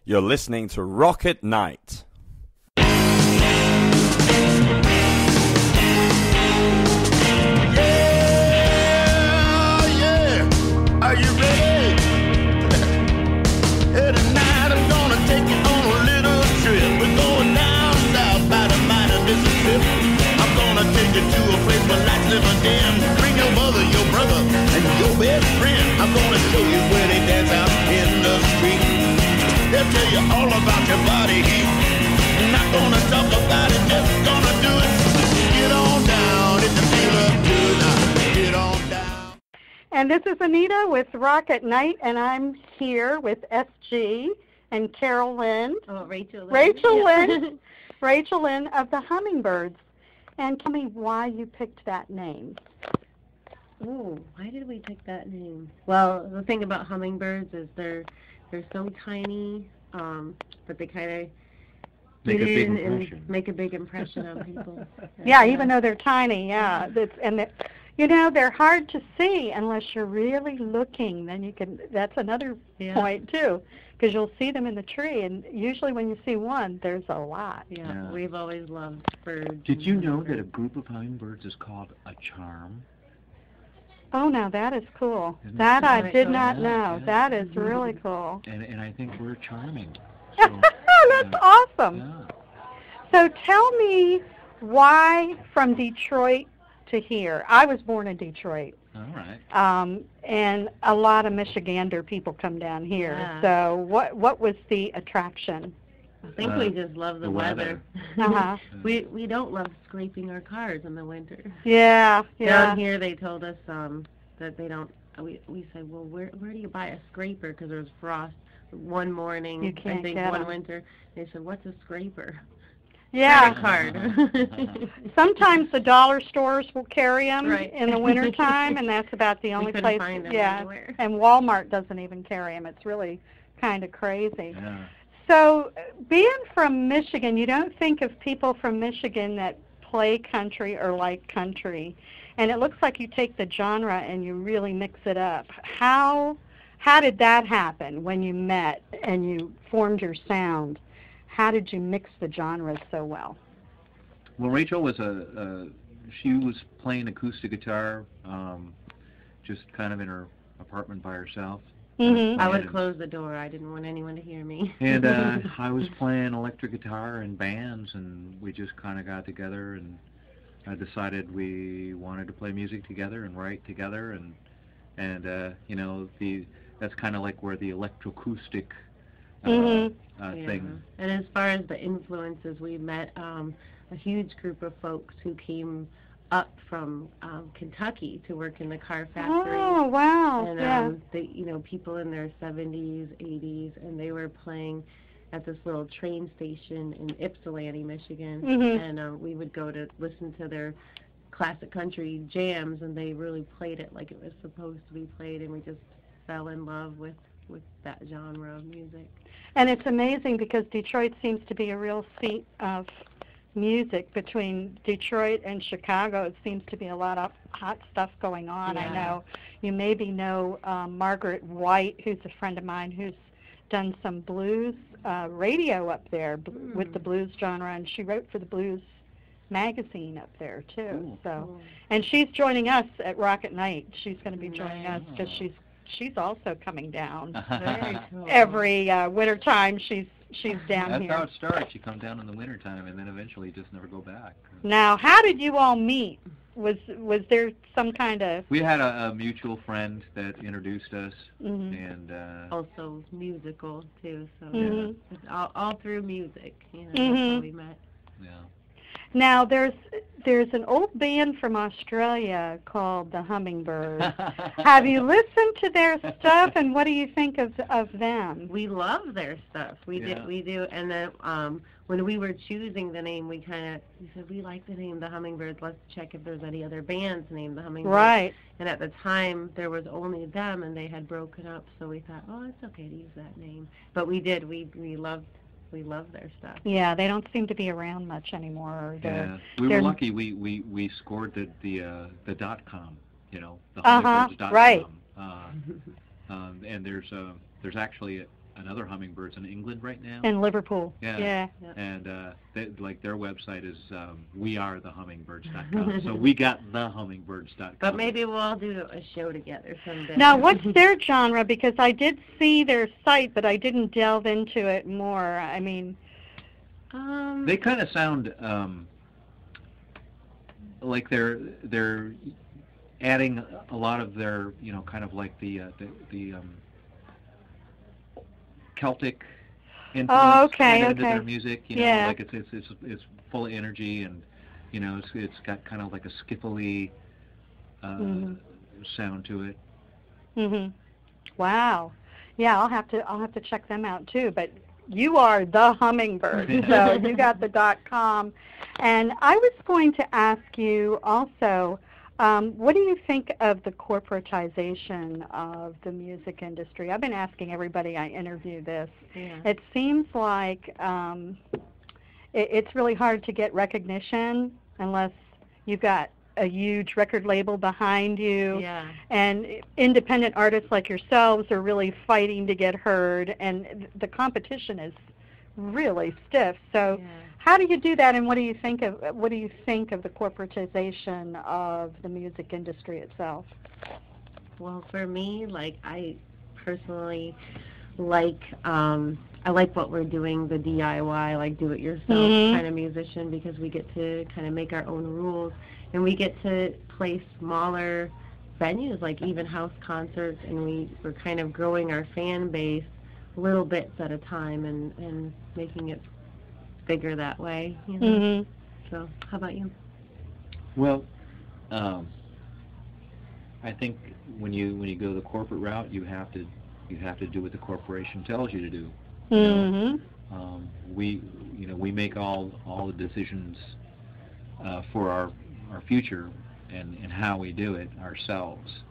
You're listening to Rocket Night. Are you ready? Tonight I'm gonna take you on a little trip. We're going down south by the mighty Mississippi. I'm gonna take you to a place where lights live a dim. Bring your mother, your brother, and your best friend. I'm gonna show you where they dance out in the street. They'll tell you all about your body heat. Not gonna talk about it, just gonna do it. Get on down, if you feel up good. Now, get on down. And this is Anita with Rocket Night, and I'm here with SG and Carol Lynn. Oh, Rachel Lynn. Rachel Lynn. Rachel Lynn of the Hummingbirds. And tell me why you picked that name. Ooh, why did we pick that name? Well, the thing about hummingbirds is they're so tiny, but they kind of Make a big impression. and make a big impression on people. Yeah, even though they're tiny, yeah. You know, they're hard to see unless you're really looking. Then you can. That's another point too, because you'll see them in the tree, and usually when you see one, there's a lot. Yeah, we've always loved birds. Did you know that a group of hummingbirds is called a charm? Oh, now that is cool. Isn't That that I did not cool? know. Yeah. That is really cool. And I think we're charming. That's awesome. Yeah. So tell me why from Detroit to here. I was born in Detroit. All right. And a lot of Michigander people come down here. Yeah. So what was the attraction? I think we just love the weather. Uh-huh. We don't love scraping our cars in the winter. Yeah. Down here they told us that they don't. We said, well, where do you buy a scraper? Because there was frost one morning. You can't I think get one 'em. winter. They said, what's a scraper? Yeah. Card. Sometimes the dollar stores will carry them Right. in the wintertime, and that's about the only couldn't place. find them yeah. anywhere. And Walmart doesn't even carry them. It's really kind of crazy. Yeah. So being from Michigan, you don't think of people from Michigan that play country or like country. And it looks like you take the genre and you really mix it up. How did that happen when you met and you formed your sound? How did you mix the genres so well? Well, Rachel was she was playing acoustic guitar, just kind of in her apartment by herself. Mm-hmm. I would close the door. I didn't want anyone to hear me. And I was playing electric guitar in bands, and we just kind of got together and decided we wanted to play music together and write together, and you know, that's kind of like where the electroacoustic thing. And as far as the influences, we met a huge group of folks who came up from Kentucky to work in the car factory. Oh, wow. And they, people in their 70s, 80s, and they were playing at this little train station in Ypsilanti, Michigan. Mm-hmm. And we would go to listen to their classic country jams, and they really played it like it was supposed to be played, and we just fell in love with that genre of music. And it's amazing because Detroit seems to be a real seat of music. Between Detroit and Chicago, it seems to be a lot of hot stuff going on. I know you maybe know Margaret White, who's a friend of mine, who's done some blues radio up there with the blues genre, and she wrote for the Blues magazine up there too. So, and she's joining us at Rocket Night. She's going to be joining us because she's also coming down. Very cool. Every winter time she's down That's here. how it starts. You come down in the wintertime, and then eventually you just never go back. Now, how did you all meet? Was there some kind of... We had a mutual friend that introduced us, Mm-hmm. and Also musical, too, so Mm-hmm. it's all through music, that's Mm-hmm. how we met. yeah. Now, there's an old band from Australia called the Hummingbirds. Have you listened to their stuff, and what do you think of them? We love their stuff. We do. And then when we were choosing the name, we said we like the name the Hummingbirds. Let's check if there's any other bands named the Hummingbirds. Right. And at the time, there was only them, and they had broken up. So we thought, oh, it's okay to use that name. But we did. We loved their stuff. Yeah, they don't seem to be around much anymore. Yeah, we were lucky. We scored the .com, the Hummingbirds.com. Right. And there's actually another Hummingbirds in England right now. In Liverpool. Yeah. Yeah. And their website is wearethehummingbirds.com. So we got thehummingbirds.com. But maybe we'll all do a show together someday. Now, what's their genre? Because I did see their site, but I didn't delve into it more. I mean, they kind of sound like they're adding a lot of their, kind of like the Celtic influence into their music. Like it's full of energy, and it's got kind of like a skiffly sound to it. Mhm. Wow. Yeah, I'll have to check them out too. But you are the Hummingbird, so you got the .com. And I was going to ask you also, what do you think of the corporatization of the music industry? I've been asking everybody I interview this. Yeah. It seems like it's really hard to get recognition unless you've got a huge record label behind you. Yeah. And independent artists like yourselves are really fighting to get heard, and the competition is really stiff. So how do you do that, and what do you think of the corporatization of the music industry itself? Well, for me, like, I personally like I like what we're doing, the DIY, like do-it-yourself kind of musician, because we get to kind of make our own rules, and we get to play smaller venues, like even house concerts, and we're kind of growing our fan base little bits at a time and making it bigger that way. So, how about you? Well, I think when you go the corporate route, you have to do what the corporation tells you to do. We make all the decisions for our future and how we do it ourselves.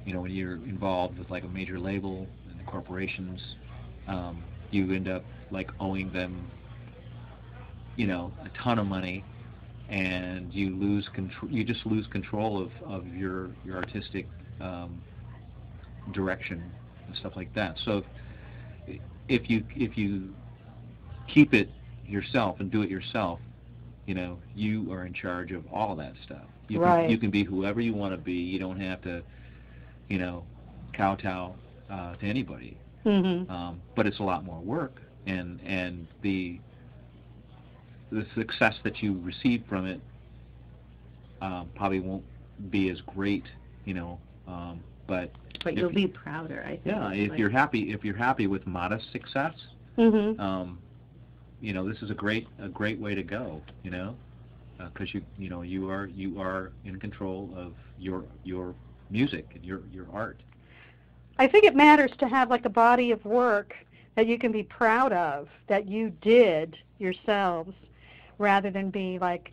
When you're involved with like a major label and the corporations, you end up like owing them, a ton of money, and you lose control. You just lose control of your artistic direction and stuff like that. So if you keep it yourself and do it yourself, you are in charge of all that stuff. You can be whoever you want to be. You don't have to, kowtow to anybody. But it's a lot more work, and the success that you receive from it probably won't be as great, but you'll be prouder, I think. Yeah, if you're happy with modest success, this is a great way to go, because you are in control of your music and your art. I think it matters to have like a body of work that you can be proud of, that you did yourselves, rather than be like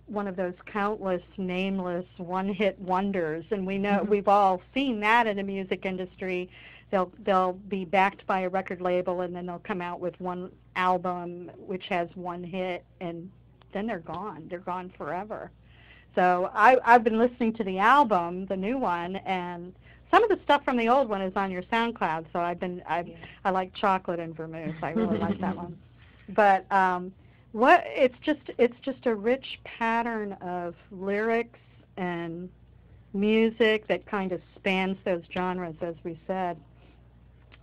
one of those countless nameless one-hit wonders. And we know we've all seen that in the music industry. They'll be backed by a record label, and then they'll come out with one album which has one hit, and then they're gone. They're gone forever. So I've been listening to the album, the new one, and some of the stuff from the old one is on your SoundCloud. So I like Chocolate and Vermouth. I really like that one. But it's just a rich pattern of lyrics and music that kind of spans those genres, as we said.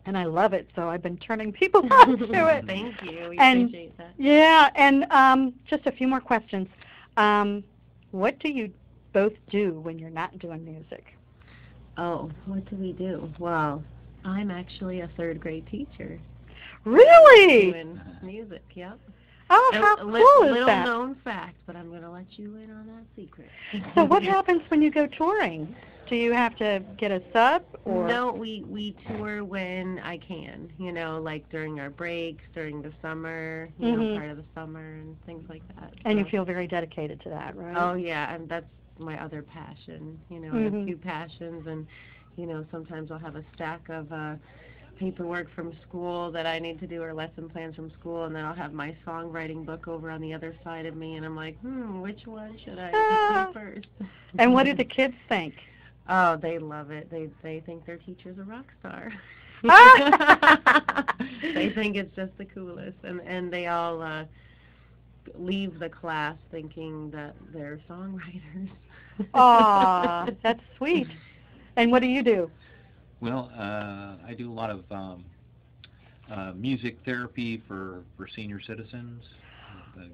And I love it, so I've been turning people on to it. Thank you. We appreciate that. Yeah, and just a few more questions. What do you both do when you're not doing music? Oh, what do we do? Well, I'm actually a third-grade teacher. Really? Doing music, yep. Oh, how cool is that? Little known fact, but I'm going to let you in on that secret. So what happens when you go touring? Do you have to get a sub? Or? No, we tour when I can, like during our breaks, during the summer, part of the summer and things like that. And you feel very dedicated to that, right? Oh, yeah, and that's my other passion. I have a few passions, and, sometimes I'll have a stack of paperwork from school that I need to do, or lesson plans from school, and then I'll have my songwriting book over on the other side of me, and I'm like, which one should I do first? And what do the kids think? Oh, they love it. They think their teacher's a rock star. They think it's just the coolest, and they all leave the class thinking that they're songwriters. Aw, that's sweet. And what do you do? Well, I do a lot of music therapy for senior citizens.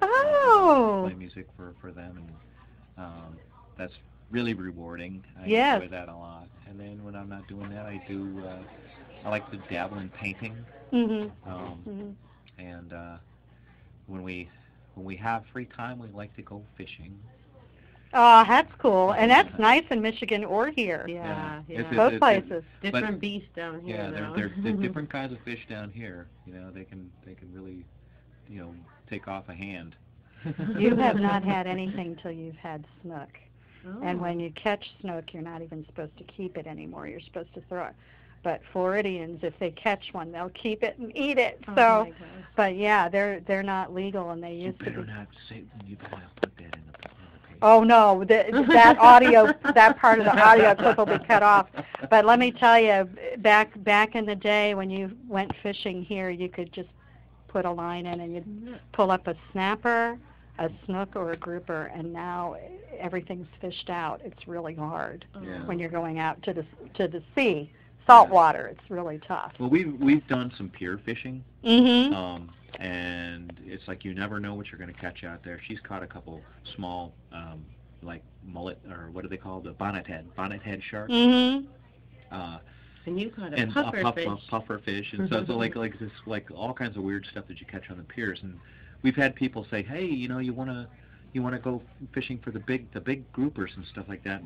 Oh. Play music for them, and that's really rewarding. I Yes. enjoy that a lot. And then when I'm not doing that, I like to dabble in painting. And when we have free time, we like to go fishing. Oh, that's cool. And that's nice in Michigan or here. Yeah. Both places. Different beasts down here. Yeah, they're different kinds of fish down here. You know, they can really, take off a hand. You have not had anything till you've had snook. Oh. And when you catch snook, you're not even supposed to keep it anymore. You're supposed to throw it. But Floridians, if they catch one, they'll keep it and eat it. Oh, So, my gosh. but yeah, they're not legal, and they used to be. You better not put that in the page. Oh no, that audio, that part of the audio clip will be cut off. But let me tell you, back in the day when you went fishing here, you could just put a line in and you'd pull up a snapper, a snook, or a grouper, and now everything's fished out. It's really hard when you're going out to the sea. Salt water, it's really tough. Well, we've done some pier fishing. Mm-hmm. And it's like you never know what you're going to catch out there. She's caught a couple small, like mullet, or what do they call the bonnet head shark. Mm-hmm. And you caught a puffer puffer fish, and so like this, like all kinds of weird stuff that you catch on the piers. And we've had people say, hey, you want to go fishing for the big groupers and stuff like that.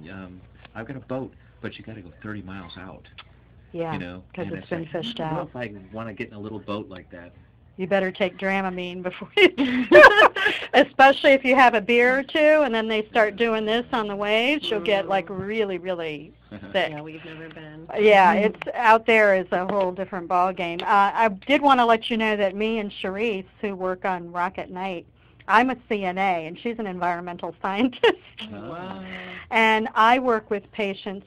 I've got a boat, but you got to go 30 miles out. Yeah, because it's been fished out. If I want to get in a little boat like that, you better take Dramamine before you, especially if you have a beer or two, and then they start doing this on the waves, you'll get like really, really sick. Yeah, we've never been. Yeah, it's out there is a whole different ball game. I did want to let you know that me and Charisse, who work on Rock at Night, I'm a CNA, and she's an environmental scientist. Wow. And I work with patients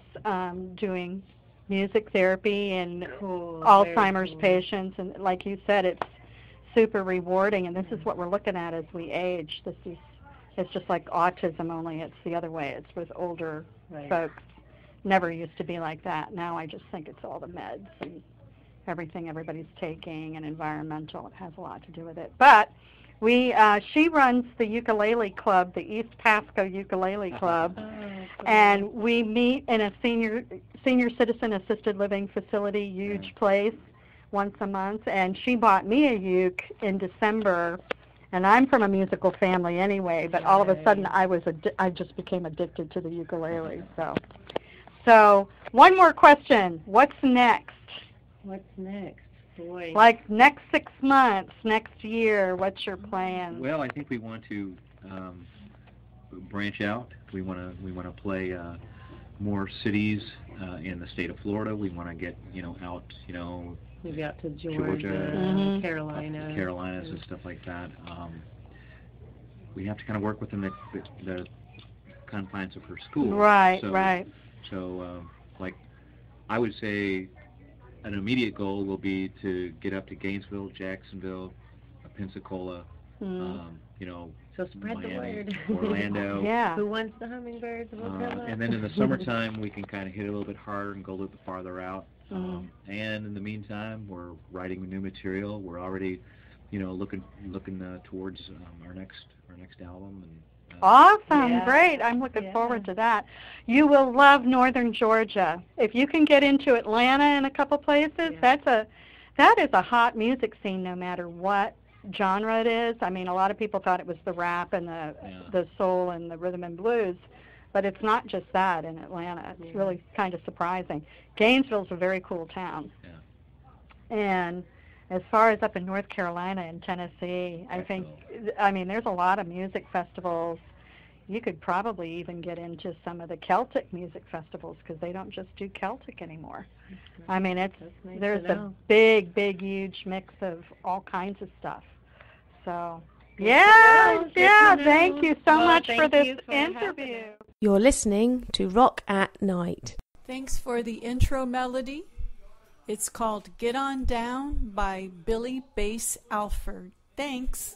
doing music therapy and Alzheimer's patients, and like you said, it's super rewarding, and this is what we're looking at as we age. It's just like autism, only it's the other way. It's with older folks. Never used to be like that. Now I just think it's all the meds and everything everybody's taking and environmental. It has a lot to do with it. But she runs the ukulele club, the East Pasco Ukulele Club, and we meet in a senior citizen assisted living facility, huge place, once a month. And she bought me a uke in December, and I'm from a musical family anyway. But all of a sudden, I just became addicted to the ukulele. So one more question: what's next? What's next? Boy. Like next 6 months, next year, what's your plan? Well, I think we want to branch out. We want to play more cities in the state of Florida. We want to get out, maybe out to Georgia, Carolinas, and stuff like that. We have to kind of work within the confines of her school. Right. So, like, I would say an immediate goal will be to get up to Gainesville, Jacksonville, Pensacola, so spread Miami, the word. Orlando. Yeah. Who wants the hummingbirds? And then in the summertime, we can kind of hit it a little bit harder and go a little bit farther out. And in the meantime, we're writing new material. We're already, looking towards our next album. And awesome, great. I'm looking forward to that. You will love Northern Georgia. If you can get into Atlanta and a couple places, that is a hot music scene no matter what genre it is. I mean, a lot of people thought it was the rap and the soul and the rhythm and blues, but it's not just that in Atlanta. It's really kind of surprising. Gainesville's a very cool town. Yeah. And as far as up in North Carolina and Tennessee, I mean, there's a lot of music festivals. You could probably even get into some of the Celtic music festivals because they don't just do Celtic anymore. I mean, there's a big, huge mix of all kinds of stuff. So, thank you so much for this interview. You're listening to Rock at Night. Thanks for the intro melody. It's called Get On Down by Billy Bass Alford. Thanks.